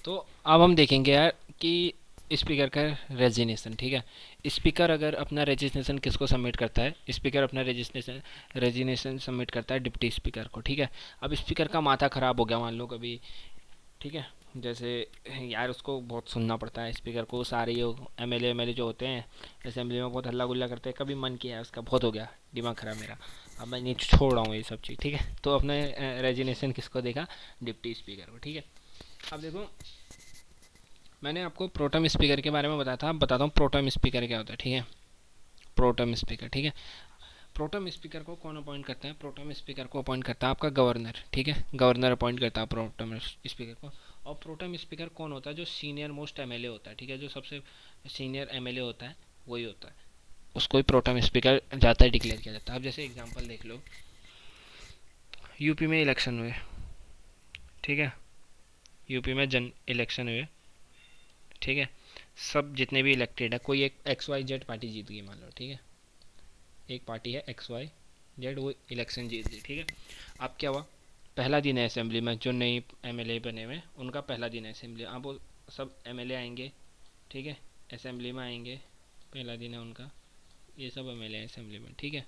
तो अब हम देखेंगे यार कि स्पीकर का रेजिनेशन, ठीक है। स्पीकर अगर अपना रेजिनेशन किसको सबमिट करता है, स्पीकर अपना रेजिनेशन सबमिट करता है डिप्टी स्पीकर को, ठीक है। अब स्पीकर का माथा ख़राब हो गया मान लो कभी, ठीक है। जैसे यार उसको बहुत सुनना पड़ता है स्पीकर को, सारे ये एम एल ए जो होते हैं असेंबली में बहुत हल्ला गुल्ला करते हैं, कभी मन किया है उसका, बहुत हो गया दिमाग ख़राब मेरा, अब मैं नहीं छोड़ रहा हूँ ये सब चीज़, ठीक है। तो अपने रेजिनेशन किसको देगा, डिप्टी स्पीकर को, ठीक है। अब देखो मैंने आपको प्रोटम स्पीकर के बारे में बताया था, अब बताता हूँ प्रोटम स्पीकर क्या होता है, ठीक है। प्रोटम स्पीकर, ठीक है। प्रोटम स्पीकर को कौन अपॉइंट करता है, प्रोटम स्पीकर को अपॉइंट करता है आपका गवर्नर, ठीक है। गवर्नर अपॉइंट करता है प्रोटम स्पीकर को। और प्रोटम स्पीकर कौन होता है, जो सीनियर मोस्ट एमएलए होता है, ठीक है। जो सबसे सीनियर एमएलए होता है वही होता है, उसको ही प्रोटम स्पीकर जाता है डिक्लेयर किया जाता है। अब जैसे एग्जांपल देख लो, यूपी में इलेक्शन हुए, ठीक है। यूपी में जन इलेक्शन हुए, ठीक है। सब जितने भी इलेक्टेड है, कोई एक XYZ पार्टी जीत गई मान लो, ठीक है। एक पार्टी है XYZ, वो इलेक्शन जीत गई, ठीक है। अब क्या हुआ, पहला दिन है असेंबली में, जो नई एमएलए बने हुए उनका पहला दिन है असेंबली। अब वो सब एमएलए आएंगे, ठीक है, असेंबली में आएंगे, पहला दिन है उनका, ये सब एमएलए हैं असेंबली में, ठीक है।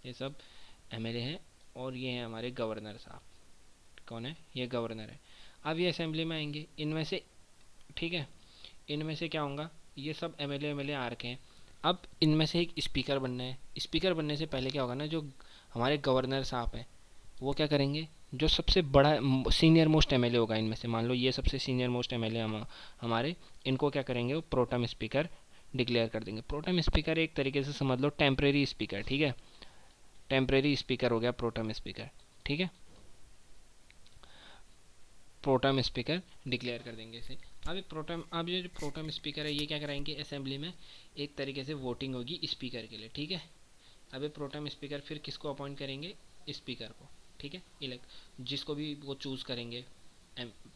ये सब एमएलए हैं और ये हैं हमारे गवर्नर साहब। कौन है ये, गवर्नर है। अब ये असेंबली में आएंगे, इनमें से, ठीक है, इनमें से क्या होगा, ये सब एमएलए आ रखे हैं। अब इनमें से एक स्पीकर बनना है। स्पीकर बनने से पहले क्या होगा ना, जो हमारे गवर्नर साहब हैं वो क्या करेंगे, जो सबसे बड़ा सीनियर मोस्ट एमएलए होगा इनमें से, मान लो ये सबसे सीनियर मोस्ट एमएलए हमारे, इनको क्या करेंगे, वो प्रोटम स्पीकर डिक्लेयर कर देंगे। प्रोटम स्पीकर एक तरीके से समझ लो टेम्परेरी स्पीकर, ठीक है। टेम्परेरी स्पीकर हो गया प्रोटम स्पीकर, ठीक है। प्रोटम स्पीकर डिक्लेयर कर देंगे इसे। अब ये जो प्रोटम स्पीकर है ये क्या कराएंगे असेंबली में, एक तरीके से वोटिंग होगी स्पीकर के लिए, ठीक है। अब ये प्रोटम स्पीकर फिर किसको अपॉइंट करेंगे, स्पीकर को, ठीक है। इलेक्ट जिसको भी वो चूज़ करेंगे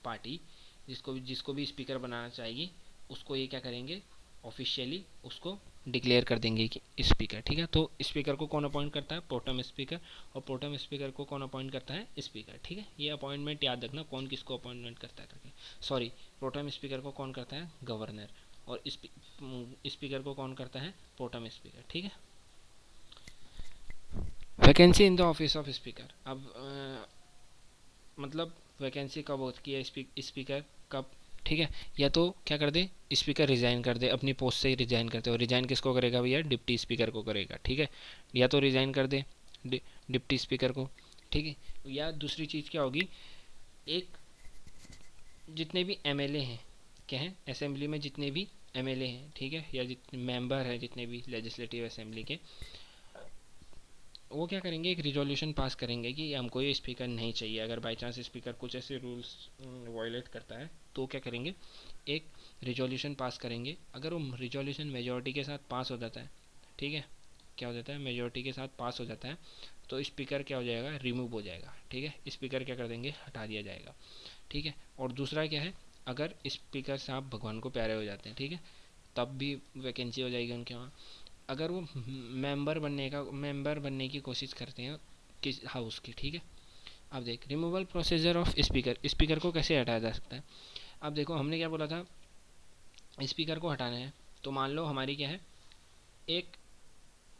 पार्टी, जिसको भी स्पीकर बनाना चाहेगी, उसको ये क्या करेंगे, ऑफिशियली उसको डिक्लेयर कर देंगे कि स्पीकर, ठीक है। तो स्पीकर को कौन अपॉइंट करता है, प्रोटम स्पीकर। और प्रोटम स्पीकर को कौन अपॉइंट करता है, स्पीकर, ठीक है। ये अपॉइंटमेंट याद रखना, कौन किसको अपॉइंटमेंट करता है करके, सॉरी, प्रोटम स्पीकर को कौन करता है, गवर्नर। और स्पीकर को कौन करता है, प्रोटम स्पीकर, ठीक है। Vacancy in the office of speaker. अब मतलब वैकेंसी कब होती है स्पीकर कब, ठीक है। या तो क्या कर दे, स्पीकर रिजाइन कर दे, अपनी पोस्ट से ही रिजाइन करते हो। रिजाइन किसको करेगा भैया, डिप्टी स्पीकर को करेगा, ठीक है। या तो रिजाइन कर दे डिप्टी स्पीकर को, ठीक है। या दूसरी चीज़ क्या होगी, एक जितने भी एमएलए हैं, क्या हैं असेंबली में, जितने भी एमएलए हैं, ठीक है, या जितने मेंबर हैं जितने भी लेजिस्लेटिव असेंबली के, वो क्या करेंगे, एक रिजोल्यूशन पास करेंगे कि हमको ये स्पीकर नहीं चाहिए। अगर बाई चांस स्पीकर कुछ ऐसे रूल्स वायलेट करता है तो क्या करेंगे, एक रिजोल्यूशन पास करेंगे। अगर वो रिजोल्यूशन मेजोरिटी के साथ पास हो जाता है, ठीक है, क्या हो जाता है, मेजोरिटी के साथ पास हो जाता है, तो स्पीकर क्या हो जाएगा, रिमूव हो जाएगा, ठीक है। स्पीकर क्या कर देंगे, हटा दिया जाएगा, ठीक है। और दूसरा क्या है, अगर स्पीकर साहब भगवान को प्यारे हो जाते हैं, ठीक है, तब भी वैकेंसी हो जाएगी उनके वहाँ। अगर वो मेंबर बनने की कोशिश करते हैं किस हाउस की, ठीक है। अब देख removal procedure of speaker, speaker को कैसे हटाया जा सकता है। अब देखो हमने क्या बोला था, स्पीकर को हटाना है, तो मान लो हमारी क्या है, एक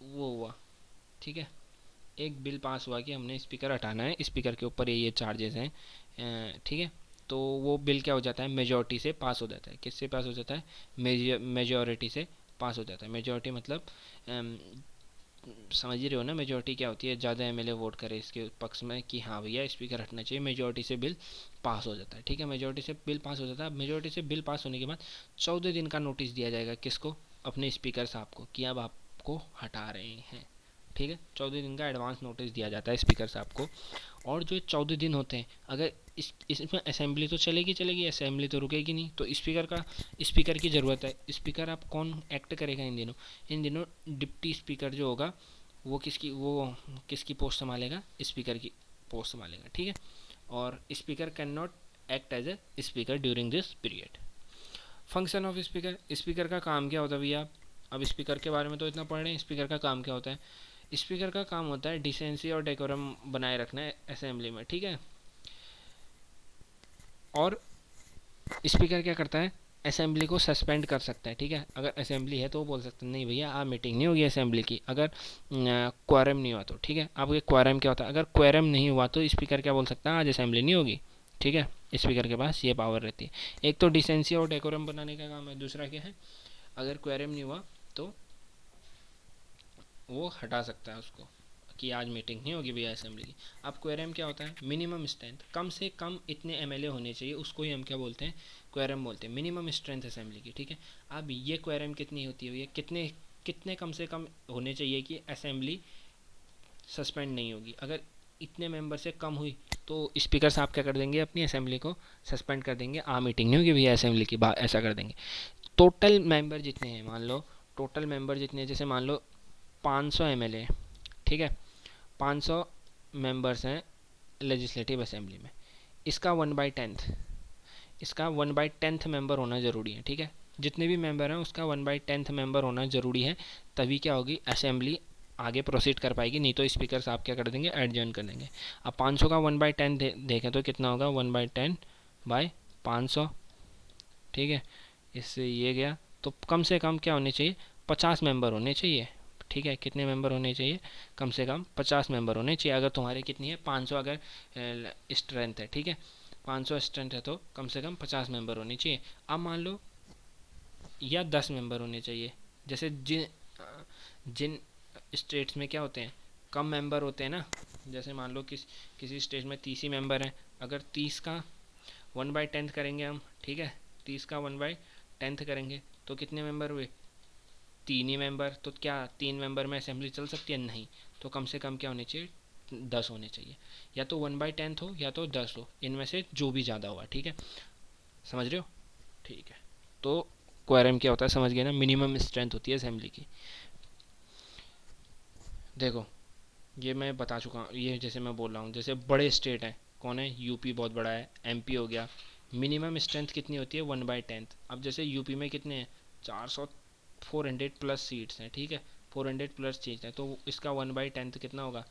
वो हुआ, ठीक है, एक बिल पास हुआ कि हमने स्पीकर हटाना है, स्पीकर के ऊपर ये चार्जेस हैं, ठीक है। तो वो बिल क्या हो जाता है, मेजोरिटी से पास हो जाता है। किससे पास हो जाता है, मेजोरिटी से पास हो जाता है। मेजोरिटी मतलब समझ ही रहे हो ना, मेजोरिटी क्या होती है, ज़्यादा एमएलए वोट करे इसके पक्ष में कि हाँ भैया स्पीकर हटना चाहिए, मेजोरिटी से बिल पास हो जाता है, ठीक है। मेजोरिटी से बिल पास हो जाता है। मेजोरिटी से बिल पास होने के बाद 14 दिन का नोटिस दिया जाएगा किसको, अपने स्पीकर साहब को, कि अब आपको हटा रहे हैं, ठीक है। 14 दिन का एडवांस नोटिस दिया जाता है स्पीकर साहब को। और जो 14 दिन होते हैं, अगर इसमें असेंबली तो चलेगी चलेगी, असेंबली तो रुकेगी नहीं, तो स्पीकर की ज़रूरत है। स्पीकर आप कौन एक्ट करेगा इन दिनों, डिप्टी स्पीकर जो होगा वो किसकी पोस्ट संभालेगा, स्पीकर की पोस्ट संभालेगा, ठीक है। और speaker can not act as a speaker during this period. Function of speaker, speaker का काम क्या होता है भैया। अब स्पीकर के बारे में तो इतना पढ़ रहे हैं, स्पीकर का काम क्या होता है। स्पीकर का काम होता है डिसेंसी और डेकोरम बनाए रखना है असेंबली में, ठीक है। और स्पीकर क्या करता है, असेंबली को सस्पेंड कर सकता है, ठीक है। अगर असेंबली है तो वो बोल सकते हैं नहीं भैया आज मीटिंग नहीं होगी असेंबली की, अगर क्वारम नहीं हुआ तो, ठीक है। अब ये क्वारम क्या होता है, अगर क्वारम नहीं हुआ तो स्पीकर क्या बोल सकता है, आज असेंबली नहीं होगी, ठीक है। स्पीकर के पास ये पावर रहती है। एक तो डिसेंसी और डेकोरम बनाने का काम है, दूसरा क्या है, अगर क्वारम नहीं हुआ तो वो हटा सकता है उसको कि आज मीटिंग नहीं होगी भैया असेंबली की। अब क्वेरम क्या होता है, मिनिमम स्ट्रेंथ, कम से कम इतने एमएलए होने चाहिए, उसको ही हम क्या बोलते हैं, क्वेरम बोलते हैं, मिनिमम स्ट्रेंथ असेंबली की, ठीक है। अब ये क्वेरम कितनी होती है, ये कितने कितने कम से कम होने चाहिए कि असेंबली सस्पेंड नहीं होगी। अगर इतने मेंबर से कम हुई तो स्पीकर साहब क्या कर देंगे, अपनी असेंबली को सस्पेंड कर देंगे, मीटिंग नहीं होगी भैया असेंबली की, ऐसा कर देंगे। टोटल मेंबर जितने हैं, मान लो टोटल मेंबर जितने हैं, जैसे मान लो 500 एमएलए, ठीक है, 500 मेंबर्स हैं लेजिस्लेटिव असेंबली में, इसका 1/10, इसका 1/10 मेंबर होना ज़रूरी है, ठीक है। जितने भी मेंबर हैं उसका 1/10 मेंबर होना ज़रूरी है, तभी क्या होगी, असेंबली आगे प्रोसीड कर पाएगी, नहीं तो स्पीकर साहब क्या कर देंगे, एडजर्न कर देंगे। अब 500 का 1/10 देखें तो कितना होगा, 1/10/500, ठीक है। इससे ये गया, तो कम से कम क्या होने चाहिए, 50 मेंबर होने चाहिए, ठीक है। कितने मेंबर होने चाहिए, कम से कम 50 मेंबर होने चाहिए। अगर तुम्हारे कितनी है, 500 अगर स्ट्रेंथ है, ठीक है, 500 स्ट्रेंथ है तो कम से कम 50 मेंबर होने चाहिए। अब मान लो या 10 मेंबर होने चाहिए, जैसे जिन जिन स्टेट्स में क्या होते हैं, कम मेंबर होते हैं ना, जैसे मान लो किसी स्टेट में 30 ही मेंबर हैं, अगर 30 का 1/10 करेंगे हम, ठीक है, 30 का 1/10 करेंगे तो कितने मेंबर हुए, 3 ही मेंबर। तो क्या 3 मेंबर में असेंबली चल सकती है, नहीं। तो कम से कम क्या होने चाहिए, 10 होने चाहिए, या तो 1/10 हो या तो 10 हो, इनमें से जो भी ज़्यादा हुआ, ठीक है। समझ रहे हो, ठीक है। तो क्वारम क्या होता है, समझ गए ना, मिनिमम स्ट्रेंथ होती है असेंबली की। देखो ये मैं बता चुका हूँ, ये जैसे मैं बोल रहा हूँ, जैसे बड़े स्टेट हैं, कौन है, यूपी बहुत बड़ा है, एमपी हो गया, मिनिमम स्ट्रेंथ कितनी होती है, 1/10। अब जैसे यूपी में कितने हैं, 400 प्लस सीट्स हैं, ठीक है, 400 प्लस सीट्स हैं, तो इसका 1/10 कितना होगा,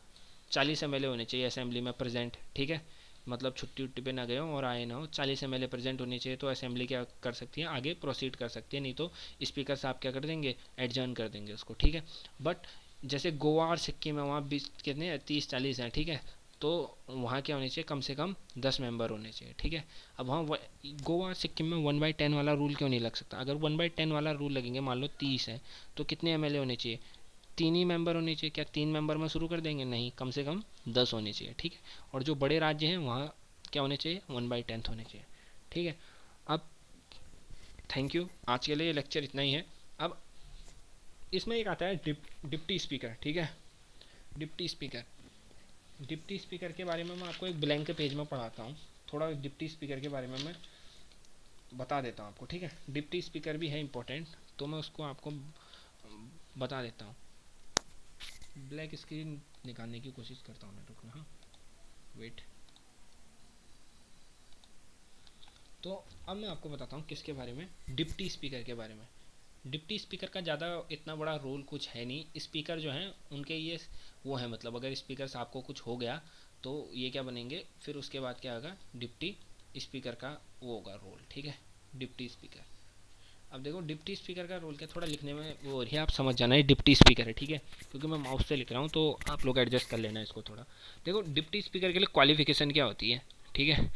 40 एमएलए होने चाहिए असेंबली में प्रेजेंट, ठीक है। मतलब छुट्टी उट्टी पे ना गए हो और आए ना हो, 40 एमएलए प्रेजेंट होने चाहिए, तो असेंबली क्या कर सकती है, आगे प्रोसीड कर सकती है, नहीं तो स्पीकर साहब क्या कर देंगे, एडजर्न कर देंगे उसको, ठीक है। बट जैसे गोवा और सिक्किम है, वहाँ 20 कितने 30-40 हैं, ठीक है, तो वहाँ क्या होने चाहिए, कम से कम 10 मेंबर होने चाहिए, ठीक है। अब वहाँ गोवा और सिक्किम में 1/10 वाला रूल क्यों नहीं लग सकता, अगर 1/10 वाला रूल लगेंगे, मान लो 30 है तो कितने एमएलए होने चाहिए, 3 ही मेंबर होने चाहिए। क्या 3 मेंबर में शुरू कर देंगे, नहीं, कम से कम 10 होने चाहिए, ठीक है। और जो बड़े राज्य हैं वहाँ क्या होने चाहिए, 1/10 होने चाहिए, ठीक है। अब थैंक यू, आज के लिए ये लेक्चर इतना ही है। अब इसमें एक आता है डिप्टी स्पीकर, ठीक है। डिप्टी स्पीकर, डिप्टी स्पीकर के बारे में मैं आपको एक ब्लैंक पेज में पढ़ाता हूँ, थोड़ा डिप्टी स्पीकर के बारे में मैं बता देता हूँ आपको, ठीक है। डिप्टी स्पीकर भी है इम्पोर्टेंट, तो मैं उसको आपको बता देता हूँ। ब्लैक स्क्रीन निकालने की कोशिश करता हूँ मैं, रुकना, हाँ, वेट। तो अब मैं आपको बताता हूँ किसके बारे में, डिप्टी स्पीकर के बारे में। डिप्टी स्पीकर का ज़्यादा इतना बड़ा रोल कुछ है नहीं, स्पीकर जो हैं उनके ये वो है, मतलब अगर स्पीकर साहब को कुछ हो गया तो ये क्या बनेंगे, फिर उसके बाद क्या होगा, डिप्टी स्पीकर का वो होगा रोल, ठीक है, डिप्टी स्पीकर। अब देखो डिप्टी स्पीकर का रोल क्या, थोड़ा लिखने में वो हो रही है, आप समझ जाना है डिप्टी स्पीकर है, ठीक है, क्योंकि मैं माउस से लिख रहा हूँ तो आप लोग एडजस्ट कर लेना इसको थोड़ा। देखो डिप्टी स्पीकर के लिए क्वालिफिकेशन क्या होती है, ठीक है,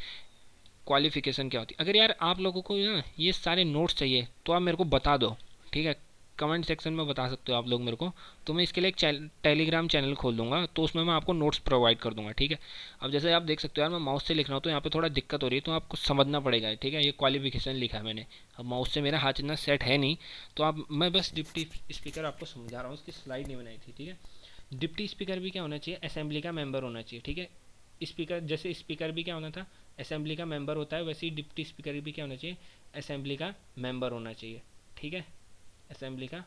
क्वालिफिकेशन क्या होती है। अगर यार आप लोगों को ना ये सारे नोट्स चाहिए तो आप मेरे को बता दो, ठीक है, कमेंट सेक्शन में बता सकते हो आप लोग मेरे को, तो मैं इसके लिए एक टेलीग्राम चैनल खोल दूंगा, तो उसमें मैं आपको नोट्स प्रोवाइड कर दूंगा, ठीक है। अब जैसे आप देख सकते हो यार, मैं माउस से लिख रहा हूँ तो यहाँ पे थोड़ा दिक्कत हो रही है, तो आपको समझना पड़ेगा, ठीक है। ये क्वालिफिकेशन लिखा है मैंने, अब माउस से मेरा हाथ इतना सेट है नहीं, तो आप मैं बस डिप्टी स्पीकर आपको समझा रहा हूँ, उसकी स्लाइड नहीं बनाई थी, ठीक है। डिप्टी स्पीकर भी क्या होना चाहिए, असेंबली का मेंबर होना चाहिए, ठीक है। स्पीकर जैसे स्पीकर भी क्या होना था, असेंबली का मेंबर होता है, वैसे ही डिप्टी स्पीकर भी क्या होना चाहिए, असेंबली का मेंबर होना चाहिए, ठीक है। असेंबली का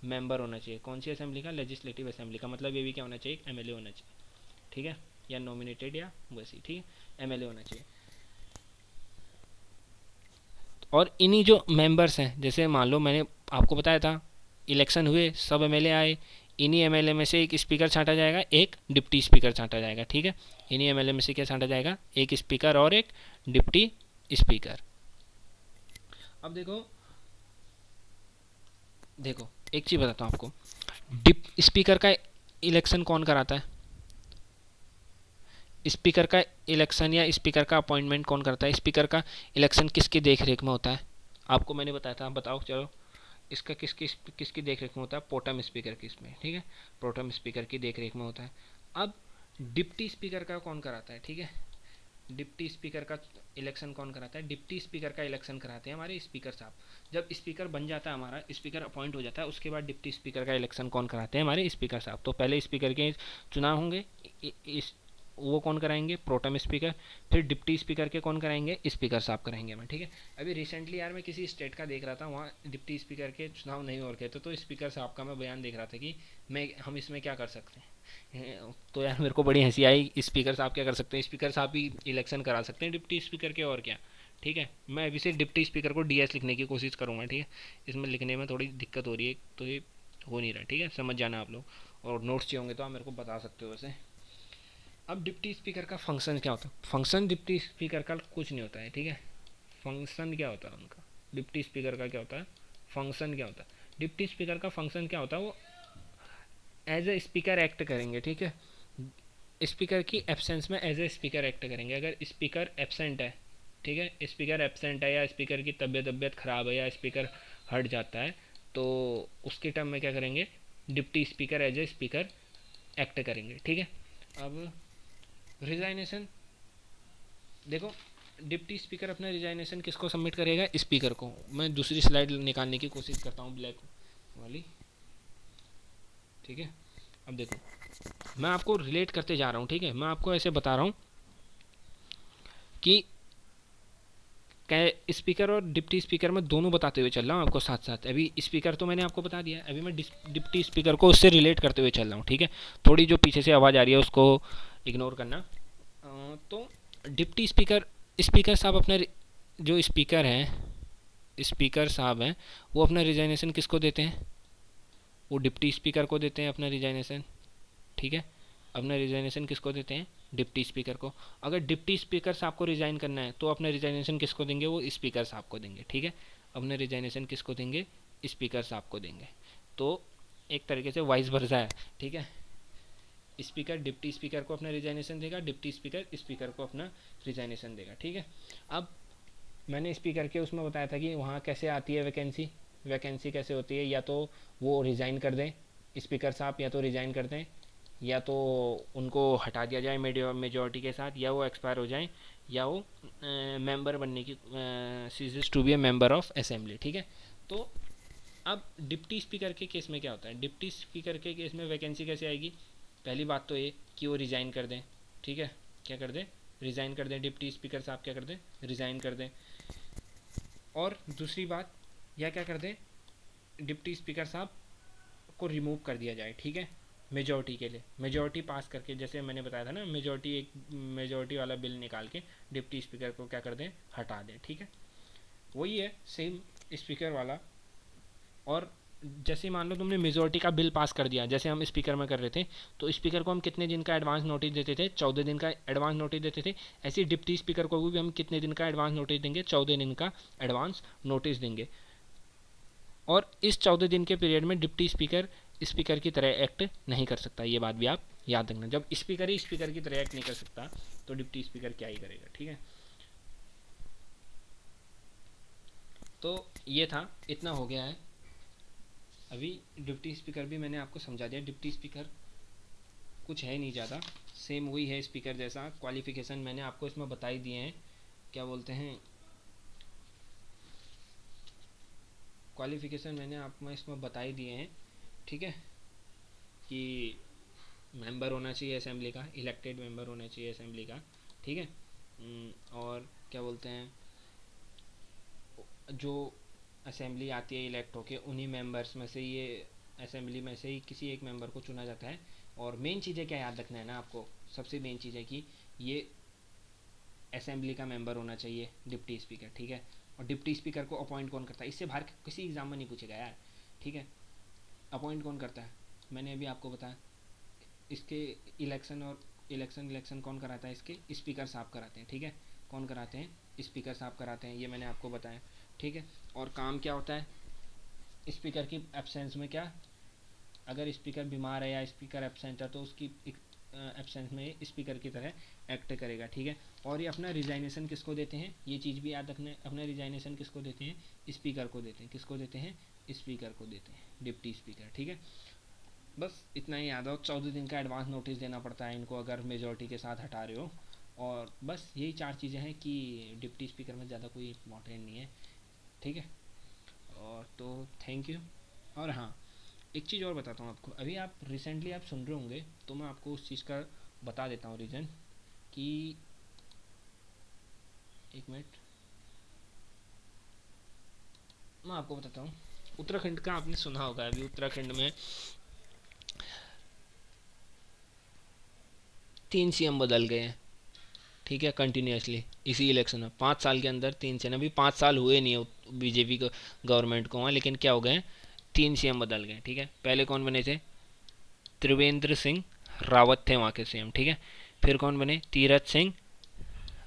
मेंबर होना चाहिए, कौन सी असेंबली का, लेजिस्लेटिव असेंबली का, मतलब ये भी क्या होना चाहिए, एमएलए होना चाहिए, ठीक है, या नॉमिनेटेड या वैसी, ठीक है, एमएलए होना चाहिए। और इन्हीं जो मेंबर्स हैं, जैसे मान लो मैंने आपको बताया था, इलेक्शन हुए, सब एमएलए आए, इन्हीं एमएलए में से एक स्पीकर छांटा जाएगा, एक डिप्टी स्पीकर छांटा जाएगा, ठीक है। इन्हीं एमएलए में से क्या छांटा जाएगा, एक स्पीकर और एक डिप्टी स्पीकर, अब देखो देखो एक चीज़ बताता हूँ आपको, डिप स्पीकर का इलेक्शन कौन कराता है? स्पीकर का इलेक्शन या स्पीकर का अपॉइंटमेंट कौन करता है? स्पीकर का इलेक्शन किसकी देख रेख में होता है? आपको मैंने बताया था, आप बताओ चलो। इसका किसकी किसकी देख रेख में होता है? प्रोटेम स्पीकर की, इसमें ठीक है, प्रोटेम स्पीकर की देख रेख में होता है। अब डिप्टी स्पीकर का कौन कराता है? ठीक है, डिप्टी स्पीकर का इलेक्शन कौन कराता है? डिप्टी स्पीकर का इलेक्शन कराते हैं हमारे स्पीकर साहब। जब स्पीकर बन जाता है, हमारा स्पीकर अपॉइंट हो जाता है, उसके बाद डिप्टी स्पीकर का इलेक्शन कौन कराते हैं? हमारे स्पीकर साहब। तो पहले स्पीकर के चुनाव होंगे, इस वो कौन कराएंगे? Pro tem speaker. फिर डिप्टी स्पीकर के कौन कराएंगे? स्पीकर साहब कराएंगे मैं, ठीक है। अभी रिसेंटली यार मैं किसी स्टेट का देख रहा था, वहाँ डिप्टी स्पीकर के चुनाव नहीं हो रखे थे, तो स्पीकर साहब का मैं बयान देख रहा था कि हम इसमें क्या कर सकते हैं। तो यार मेरे को बड़ी हंसी आई, स्पीकर साहब क्या कर सकते हैं? स्पीकर साहब ही इलेक्शन करा सकते हैं डिप्टी स्पीकर के, और क्या। ठीक है, मैं अभी से डिप्टी स्पीकर को डीएस लिखने की कोशिश करूँगा, ठीक है। इसमें लिखने में थोड़ी दिक्कत हो रही है, तो ये हो नहीं रहा, ठीक है, समझ जाना आप लोग। और नोट्स चाहिए होंगे तो आप मेरे को बता सकते हो वैसे। अब डिप्टी स्पीकर का फंक्शन क्या होता है? फंक्शन डिप्टी स्पीकर का कुछ नहीं होता है, ठीक है। फंक्शन क्या होता है उनका? डिप्टी स्पीकर का क्या होता है? फंक्शन क्या होता है? डिप्टी स्पीकर का फंक्शन क्या होता है? वो एज ए स्पीकर एक्ट करेंगे, ठीक है। स्पीकर की एब्सेंस में एज ए स्पीकर एक्ट करेंगे। अगर स्पीकर एब्सेंट है, ठीक है, स्पीकर एब्सेंट है या स्पीकर की तबीयत ख़राब है या स्पीकर हट जाता है, तो उसके टर्म में क्या करेंगे? Deputy speaker as a speaker act करेंगे, ठीक है। अब रिजाइनेशन देखो, डिप्टी स्पीकर अपना रिजाइनेशन किसको सबमिट करेगा? स्पीकर को। मैं दूसरी स्लाइड निकालने की कोशिश करता हूँ, ब्लैक वाली, ठीक है। अब देखो, मैं आपको रिलेट करते जा रहा हूँ, ठीक है। मैं आपको ऐसे बता रहा हूँ कि स्पीकर और डिप्टी स्पीकर में दोनों बताते हुए चल रहा हूँ आपको साथ साथ। अभी स्पीकर तो मैंने आपको बता दिया, अभी मैं डिप्टी स्पीकर को उससे रिलेट करते हुए चल रहा हूँ, ठीक है। थोड़ी जो पीछे से आवाज़ आ रही है उसको इग्नोर करना। तो डिप्टी स्पीकर, स्पीकर साहब अपना जो स्पीकर हैं, स्पीकर साहब हैं, वो अपना रिजाइनेशन किसको देते हैं? वो डिप्टी स्पीकर को देते हैं अपना रिजाइनेशन, ठीक है। अपना रिजाइनेशन किसको देते हैं? डिप्टी स्पीकर को। अगर डिप्टी स्पीकर साहब को रिजाइन करना है तो अपना रिजाइनेशन किसको देंगे? वो स्पीकर साहब को देंगे, ठीक है। अपना रिजाइनेशन किसको देंगे? स्पीकर साहब को देंगे। तो एक तरीके से वाइस वर्सा है, ठीक है। स्पीकर डिप्टी स्पीकर को अपना रिजाइनेशन देगा, डिप्टी स्पीकर स्पीकर को अपना रिजाइनेशन देगा, ठीक है। अब मैंने स्पीकर के उसमें बताया था कि वहाँ कैसे आती है वैकेंसी। वैकेंसी कैसे होती है? या तो वो रिज़ाइन कर दें स्पीकर साहब, या तो रिज़ाइन कर दें, या तो उनको हटा दिया जाए मेजॉरिटी के साथ, या वो एक्सपायर हो जाए, या वो मेंबर बनने की ceases to be a member of assembly, ठीक है। तो अब डिप्टी स्पीकर के केस में क्या होता है? डिप्टी स्पीकर के केस में वैकेंसी कैसे आएगी? पहली बात तो ये कि वो रिज़ाइन कर दें, ठीक है। क्या कर दें? रिज़ाइन कर दें। डिप्टी स्पीकर साहब क्या कर दें? रिज़ाइन कर दें। और दूसरी बात, या क्या कर दें? डिप्टी स्पीकर साहब को रिमूव कर दिया जाए, ठीक है, मेजॉरिटी के लिए। मेजॉरिटी पास करके, जैसे मैंने बताया था ना, मेजॉरिटी एक मेजॉरिटी वाला बिल निकाल के डिप्टी स्पीकर को क्या कर दें? हटा दें, ठीक है। वही है सेम स्पीकर वाला। और जैसे मान लो तुमने मेजोरिटी का बिल पास कर दिया, जैसे हम स्पीकर में कर रहे थे, तो स्पीकर को हम कितने दिन का एडवांस नोटिस देते थे? 14 दिन का एडवांस नोटिस देते थे। ऐसे डिप्टी स्पीकर को भी हम कितने दिन का एडवांस नोटिस देंगे? 14 दिन का एडवांस नोटिस देंगे। और इस 14 दिन के पीरियड में डिप्टी स्पीकर स्पीकर की तरह एक्ट नहीं कर सकता। ये बात भी आप याद रखना, जब स्पीकर ही स्पीकर की तरह एक्ट नहीं कर सकता तो डिप्टी स्पीकर क्या ही करेगा, ठीक है। तो ये था, इतना हो गया है। अभी डिप्टी स्पीकर भी मैंने आपको समझा दिया। डिप्टी स्पीकर कुछ है नहीं ज़्यादा, सेम वही है स्पीकर जैसा। क्वालिफिकेशन मैंने आपको इसमें बता ही दिए हैं, क्या बोलते हैं, क्वालिफिकेशन मैंने आपको इसमें बता ही दिए हैं, ठीक है। कि मेंबर होना चाहिए असेंबली का, इलेक्टेड मेंबर होना चाहिए असेंबली का, ठीक है। और क्या बोलते हैं, जो असेंबली आती है इलेक्ट होके, उन्हीं मेंबर्स में से, ये असेंबली में से ही किसी एक मेंबर को चुना जाता है। और मेन चीज़ें क्या याद रखना है ना आपको, सबसे मेन चीज़ है कि ये असेंबली का मेंबर होना चाहिए डिप्टी स्पीकर, ठीक है। और डिप्टी स्पीकर को अपॉइंट कौन करता है? इससे बाहर किसी एग्जाम में नहीं पूछेगा यार, ठीक है। अपॉइंट कौन करता है? मैंने अभी आपको बताया। इसके इलेक्शन और इलेक्शन कौन कराता है? इसके स्पीकर साहब कराते हैं, ठीक है। कौन कराते हैं? स्पीकर साहब कराते हैं, ये मैंने आपको बताया। ठीक है। और काम क्या होता है स्पीकर की एब्सेंस में, क्या अगर स्पीकर बीमार है या स्पीकर एब्सेंट है तो उसकी एब्सेंस में स्पीकर की तरह एक्ट करेगा, ठीक है। और ये अपना रिजाइनेशन किसको देते हैं, ये चीज़ भी याद रखना है, अपना रिजाइनेशन किसको देते हैं, स्पीकर को देते हैं। किसको देते हैं, स्पीकर को देते हैं, डिप्टी स्पीकर, ठीक है। बस इतना ही याद हो, 14 दिन का एडवांस नोटिस देना पड़ता है इनको अगर मेजॉरिटी के साथ हटा रहे हो। और बस यही 4 चीज़ें हैं कि डिप्टी स्पीकर में ज़्यादा कोई इंपॉर्टेंट नहीं है, ठीक है। और तो थैंक यू। और हाँ, एक चीज़ और बताता हूँ आपको, अभी आप रिसेंटली आप सुन रहे होंगे तो मैं आपको उस चीज़ का बता देता हूँ रीज़न कि, एक मिनट मैं आपको बताता हूँ। उत्तराखंड का आपने सुना होगा, अभी उत्तराखंड में 3 सीएम बदल गए हैं, ठीक है, कंटिन्यूसली इसी इलेक्शन में 5 साल के अंदर 3 सीएम। अभी 5 साल हुए नहीं है बीजेपी को गवर्नमेंट को वहाँ, लेकिन क्या हो गए, 3 सीएम बदल गए, ठीक है। पहले कौन बने थे, त्रिवेंद्र सिंह रावत थे वहाँ के सीएम, ठीक है। फिर कौन बने, तीरथ सिंह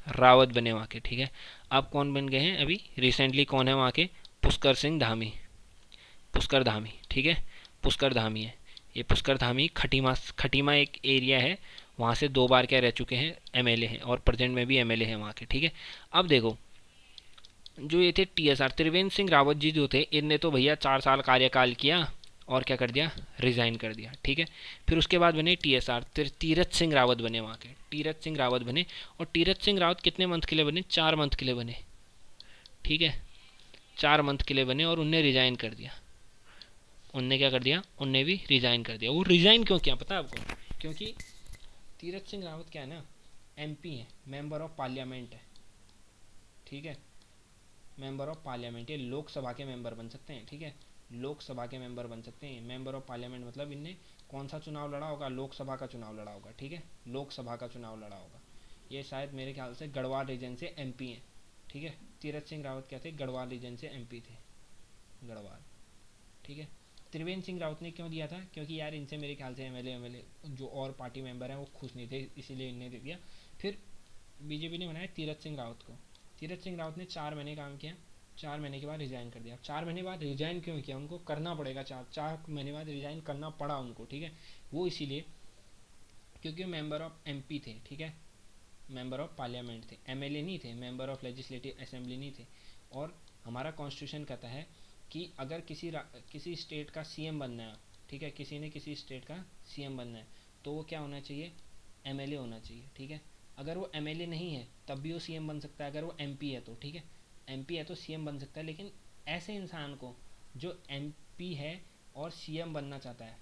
रावत बने वहाँ के, ठीक है। अब कौन बन गए हैं अभी रिसेंटली, कौन है वहाँ के, पुष्कर सिंह धामी, पुष्कर धामी, ठीक है। पुष्कर धामी है ये, पुष्कर धामी खटीमा, खटीमा एक एरिया है, वहाँ से 2 बार क्या रह चुके हैं, एमएलए हैं, और प्रेजेंट में भी एमएलए हैं वहाँ के, ठीक है। अब देखो जो ये थे टीएसआर त्रिवेंद्र सिंह रावत जी जो थे, इनने तो भैया 4 साल कार्यकाल किया और क्या कर दिया, रिजाइन कर दिया, ठीक है। फिर उसके बाद बने टीएसआर, तीरथ सिंह रावत बने वहाँ के, तीरथ सिंह रावत बने। और तीरथ सिंह रावत कितने मंथ के लिए बने, 4 मंथ के लिए बने, ठीक है। 4 मंथ के लिए बने और उनने रिजाइन कर दिया। उनने क्या कर दिया, उनने भी रिजाइन कर दिया। वो रिजाइन क्यों किया पता है आपको, क्योंकि तीरथ सिंह रावत क्या है ना, एमपी है, मेंबर ऑफ पार्लियामेंट है, ठीक है। मेंबर ऑफ पार्लियामेंट, ये लोकसभा के मेंबर बन सकते हैं, ठीक है। लोकसभा के मेंबर बन सकते हैं। मेंबर ऑफ पार्लियामेंट मतलब इनने कौन सा चुनाव लड़ा होगा, लोकसभा का चुनाव लड़ा होगा, ठीक है। लोकसभा का चुनाव लड़ा होगा। ये शायद मेरे ख्याल से गढ़वाल रीजन से एमपी हैं, ठीक है। तीरथ सिंह रावत क्या थे, गढ़वाल रीजन से एमपी थे, गढ़वाल, ठीक है। त्रिवेंद्र सिंह रावत ने क्यों दिया था, क्योंकि यार इनसे मेरे ख्याल से एमएलए जो और पार्टी मेंबर हैं वो खुश नहीं थे, इसीलिए इन्हें दे दिया। फिर बीजेपी ने बनाया तीरथ सिंह रावत को। तीरथ सिंह रावत ने 4 महीने काम किया, 4 महीने के बाद रिजाइन कर दिया। 4 महीने बाद रिजाइन क्यों किया, उनको करना पड़ेगा, 4 महीने बाद रिजाइन करना पड़ा उनको, ठीक है। वो इसीलिए क्योंकि मेंबर ऑफ एमपी थे, ठीक है, मेंबर ऑफ पार्लियामेंट थे, एमएलए नहीं थे, मेंबर ऑफ लेजिस्लेटिव असेंबली नहीं थे। और हमारा कॉन्स्टिट्यूशन कहता है कि अगर किसी स्टेट का सीएम बनना है, ठीक है, किसी ने किसी स्टेट का सीएम बनना है तो वो क्या होना चाहिए, एमएलए होना चाहिए, ठीक है। अगर वो एमएलए नहीं है तब भी वो सीएम बन सकता है, अगर वो एमपी है तो, ठीक है। एमपी है तो सीएम बन सकता है, लेकिन ऐसे इंसान को जो एमपी है और सीएम बनना चाहता है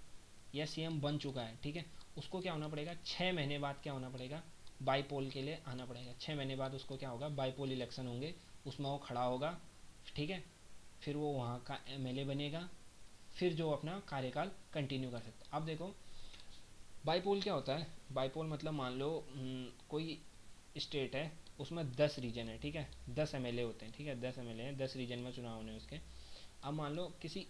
या सीएम बन चुका है, ठीक है, उसको क्या होना पड़ेगा, 6 महीने बाद क्या होना पड़ेगा, बाईपोल के लिए आना पड़ेगा। 6 महीने बाद उसको क्या होगा, बाईपोल इलेक्शन होंगे, उसमें वो खड़ा होगा, ठीक है। फिर वो वहाँ का एमएलए बनेगा, फिर जो अपना कार्यकाल कंटिन्यू कर सकता है। अब देखो बाईपोल क्या होता है, बाईपोल मतलब मान लो कोई स्टेट है, उसमें 10 रीजन है, ठीक है, 10 एमएलए होते हैं, ठीक है, 10 एमएलए हैं, 10 रीजन में चुनाव होने उसके। अब मान लो किसी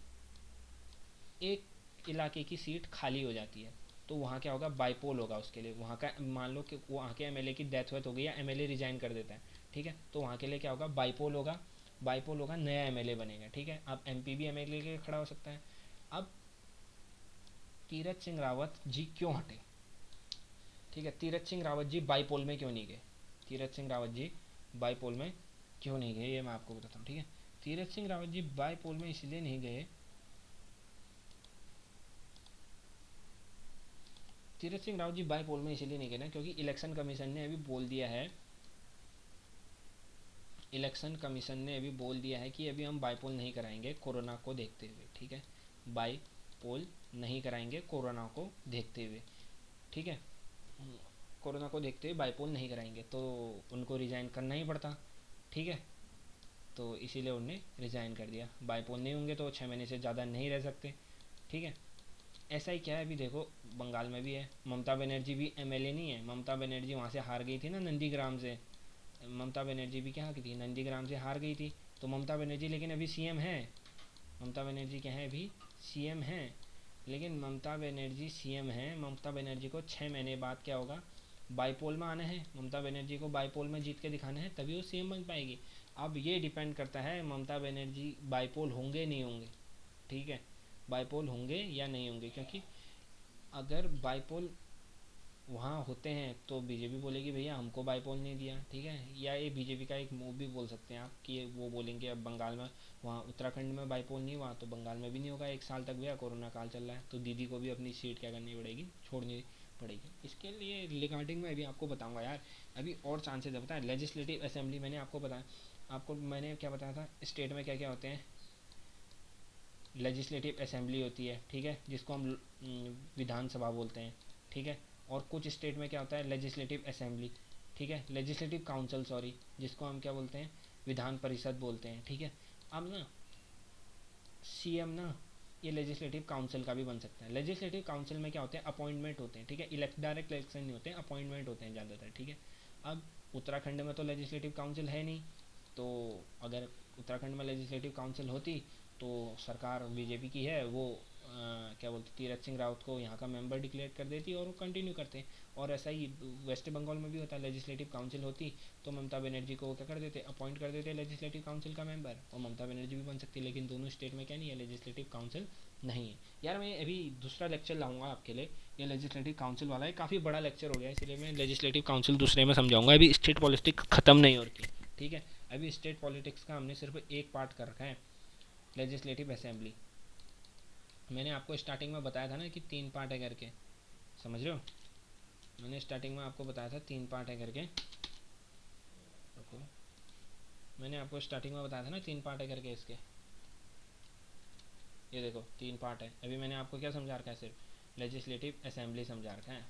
एक इलाके की सीट खाली हो जाती है तो वहाँ क्या होगा, बाईपोल होगा उसके लिए। वहाँ का मान लो कि वहाँ के एमएलए की डेथ हो गई या एमएलए रिजाइन कर देता है, ठीक है, तो वहाँ के लिए क्या होगा, बाईपोल होगा। बाईपोल होगा, नया एमएलए बनेगा, ठीक है। अब एमपी भी एमएलए के लिए खड़ा हो सकता है। अब तीरथ सिंह रावत जी क्यों हटे, ठीक है, तीरथ सिंह रावत जी बाईपोल में क्यों नहीं गए, तीरथ सिंह रावत जी बाईपोल में क्यों नहीं गए ये मैं आपको बताता हूँ, ठीक है। तीरथ सिंह रावत जी बाईपोल में इसलिए नहीं गए, तीरथ सिंह रावत जी बाईपोल में इसलिए नहीं गए ना, क्योंकि इलेक्शन कमीशन ने अभी बोल दिया है, इलेक्शन कमीशन ने अभी बोल दिया है कि अभी हम बाईपोल नहीं कराएंगे कोरोना को देखते हुए, ठीक है। बाईपोल नहीं कराएंगे कोरोना को देखते हुए, ठीक है। कोरोना को देखते हुए बाईपोल नहीं कराएंगे तो उनको रिज़ाइन करना ही पड़ता, ठीक है। तो इसीलिए उन्होंने रिज़ाइन कर दिया। बाईपोल नहीं होंगे तो 6 महीने से ज़्यादा नहीं रह सकते, ठीक है। ऐसा ही क्या है, अभी देखो बंगाल में भी है, ममता बनर्जी भी एमएलए नहीं है। ममता बनर्जी वहाँ से हार गई थी ना, नंदीग्राम से। ममता बनर्जी भी क्या की थी, नंदीग्राम से हार गई थी। तो ममता बनर्जी लेकिन अभी सीएम है, ममता बनर्जी क्या है, अभी सीएम है। लेकिन ममता बनर्जी सीएम है, ममता बनर्जी को 6 महीने बाद क्या होगा, बाईपोल में आना है। ममता बनर्जी को बाईपोल में जीत के दिखाना है, तभी वो सीएम बन पाएगी। अब ये डिपेंड करता है ममता बनर्जी बाईपोल होंगे नहीं होंगे, ठीक है, बाईपोल होंगे या नहीं होंगे, क्योंकि अगर बाईपोल वहाँ होते हैं तो बीजेपी बोलेगी भैया हमको बाईपोल नहीं दिया, ठीक है, या ये बीजेपी का एक मूव भी बोल सकते हैं आप कि वो बोलेंगे अब बंगाल में, वहाँ उत्तराखंड में बाईपोल नहीं हुआ तो बंगाल में भी नहीं होगा 1 साल तक, भैया कोरोना काल चल रहा है, तो दीदी को भी अपनी सीट क्या करनी पड़ेगी, छोड़नी पड़ेगी। इसके लिए रिगार्डिंग में अभी आपको बताऊंगा यार, अभी और चांसेस है, बताएं लेजिस्लेटिव असेंबली मैंने आपको बताया, आपको मैंने क्या बताया था स्टेट में क्या क्या होते हैं, लेजिस्लेटिव असेंबली होती है, ठीक है, जिसको हम विधानसभा बोलते हैं, ठीक है, और कुछ स्टेट में क्या होता है लेजिस्लेटिव असेंबली, ठीक है, लेजिस्लेटिव काउंसिल सॉरी, जिसको हम क्या बोलते हैं विधान परिषद बोलते हैं, ठीक है। अब ना सीएम ना ये लेजिस्लेटिव काउंसिल का भी बन सकता है। लेजिस्लेटिव काउंसिल में क्या होते हैं अपॉइंटमेंट होते हैं, ठीक है, डायरेक्ट इलेक्शन नहीं होते हैं, अपॉइंटमेंट होते हैं ज़्यादातर, ठीक है। अब उत्तराखंड में तो लेजिस्लेटिव काउंसिल है नहीं, तो अगर उत्तराखंड में लेजिस्लेटिव काउंसिल होती तो सरकार बीजेपी की है वो क्या बोलते तीरथ सिंह रावत को यहाँ का मेंबर डिक्लेयर कर देती और वो कंटिन्यू करते। और ऐसा ही वेस्ट बंगाल में भी होता है, लेजिस्लेटिव काउंसिल होती तो ममता बनर्जी को क्या कर देते अपॉइंट कर देते लेजिस्लेटिव काउंसिल का मेंबर, और ममता बनर्जी भी बन सकती है, लेकिन दोनों स्टेट में क्या नहीं है लेजिस्लेटिव काउंसिल नहीं है। यार मैं अभी दूसरा लेक्चर लाऊंगा आपके लिए, ये लेजिस्लेटिव काउंसिल वाला है, काफ़ी बड़ा लेक्चर हो गया इसलिए मैं लेजिस्लेटिव काउंसिल दूसरे में समझाऊंगा, अभी स्टेट पॉलिटिक्स ख़त्म नहीं हो रही, ठीक है। अभी स्टेट पॉलिटिक्स का हमने सिर्फ एक पार्ट कर रखा है, लेजिस्लेटिव असेंबली। मैंने आपको स्टार्टिंग में बताया था ना कि 3 पार्ट है करके, समझ रहे हो, मैंने स्टार्टिंग में आपको बताया था 3 पार्ट है करके, रुको, मैंने आपको स्टार्टिंग में बताया था ना 3 पार्ट है करके इसके, ये देखो 3 पार्ट है। अभी मैंने आपको क्या समझा रखा है सिर्फ लेजिस्लेटिव असेंबली समझा रखा है।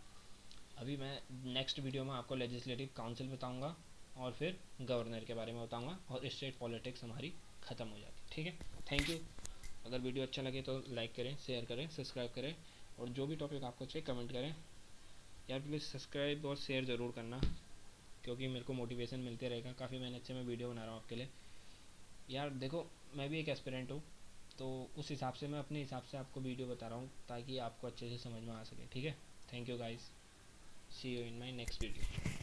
अभी मैं नेक्स्ट वीडियो में आपको लेजिस्लेटिव काउंसिल बताऊंगा और फिर गवर्नर के बारे में बताऊंगा और स्टेट पॉलिटिक्स हमारी ख़त्म हो जाती, ठीक है। Thank you. अगर वीडियो अच्छा लगे तो लाइक करें, शेयर करें, सब्सक्राइब करें, और जो भी टॉपिक आपको चाहिए कमेंट करें। यार प्लीज़ सब्सक्राइब और शेयर ज़रूर करना, क्योंकि मेरे को मोटिवेशन मिलते रहेगा, काफ़ी मेहनत से मैं वीडियो बना रहा हूँ आपके लिए। यार देखो मैं भी एक एस्पिरेंट हूँ, तो उस हिसाब से मैं अपने हिसाब से आपको वीडियो बता रहा हूँ ताकि आपको अच्छे से समझ में आ सके, ठीक है। Thank you guys, see you in my next video.